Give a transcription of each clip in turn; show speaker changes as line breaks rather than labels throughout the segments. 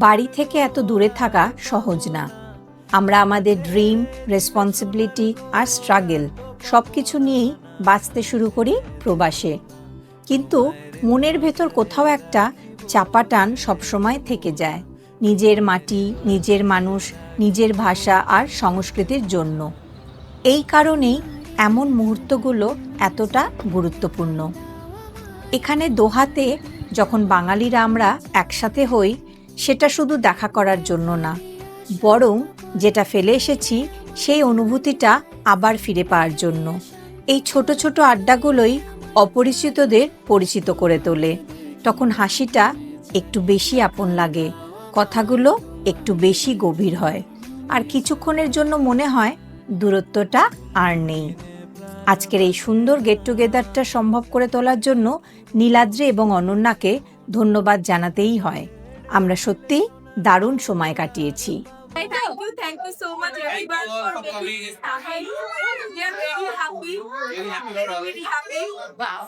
বাড়ি থেকে এত দূরে থাকা সহজ না। আমরা আমাদের ড্রিম, রেসপন্সিবিলিটি আর স্ট্রাগল সবকিছু নিয়েই বাঁচতে শুরু করি প্রবাসে। কিন্তু মনের ভেতর কোথাও একটা চাপা টান সবসময় থেকে যায়, নিজের মাটি, নিজের মানুষ, নিজের ভাষা আর সংস্কৃতির জন্য। এই কারণেই এমন মুহূর্তগুলো এতটা গুরুত্বপূর্ণ। এখানে দোহাতে যখন বাঙালিরা আমরা একসাথে হই, সেটা শুধু দেখা করার জন্য না, বরং যেটা ফেলে এসেছি সেই অনুভূতিটা আবার ফিরে পাওয়ার জন্য। এই ছোট ছোট আড্ডাগুলোই অপরিচিতদের পরিচিত করে তোলে। তখন হাসিটা একটু বেশি আপন লাগে, কথাগুলো একটু বেশি গভীর হয়, আর কিছুক্ষণের জন্য মনে হয় দূরত্বটা আর নেই। আজকের এই সুন্দর গেট টুগেদারটা সম্ভব করে তোলার জন্য নীলাদ্রি এবং অনন্যাকে ধন্যবাদ জানাতেই হয়। আমরা সত্যি দারুণ সময় কাটিয়েছি।
Thank you so much everyone for making this happen. We are very happy. Very happy. Wow.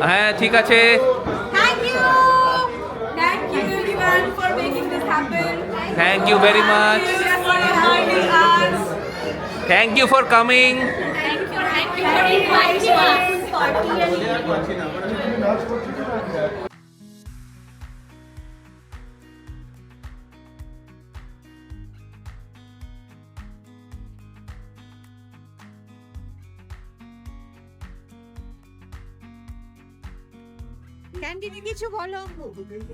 হ্যাঁ ঠিক আছে।
Thank you everyone for making this happen.
Thank you very much.
For inviting us.
Thank you for coming.
Thank you for inviting us.
ক্যান্টিনে কিছু বলো,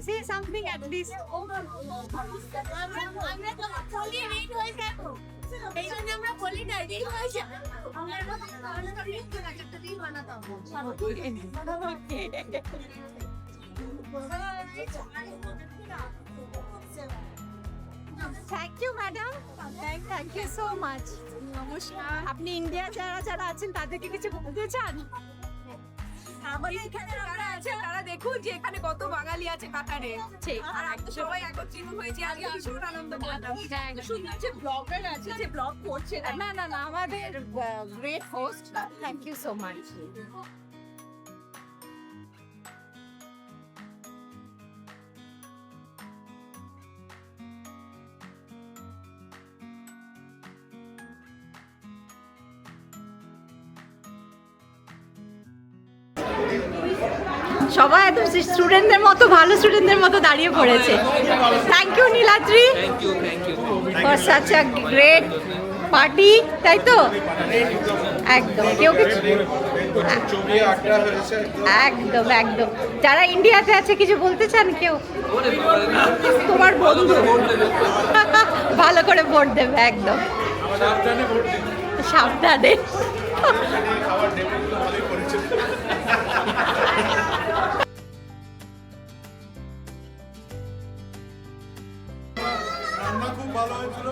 say something at least.
আমরা তো বলি red হয়ে যাব, এই জন্য আমরা বলি না রেড হয়ে যাব। একটা দিন বানাতে
thank you madam, thank you so much. নমস্কার। আপনি ইন্ডিয়া যারা যারা আছেন তাদেরকে কিছু বলতে চান?
আমাদের এখানে যারা আছে তারা দেখুন যে এখানে কত বাঙালি আছে কাতারে, আর আমরা সবাই একত্রিত হয়েছি। আজকে ভীষণ আনন্দ করলাম। সুন্দর যে ব্লগার আছে, যে ব্লগ করছে,
না না না, আমাদের great host, thank you so much. সবাই একদম স্টুডেন্টদের মতো, ভালো স্টুডেন্টদের মতো দাঁড়িয়ে পড়েছে। Thank you Niladri for such a great party, তাই তো? একদম। কেউ কিছু একদম একদম। যারা ইন্ডিয়াতে আছে কিছু বলতে চান কেউ? তোমার বন্ধু ভালো করে ভোট দেবে, একদম সাবধানে।
রান্না খুব ভালো হয়েছিল।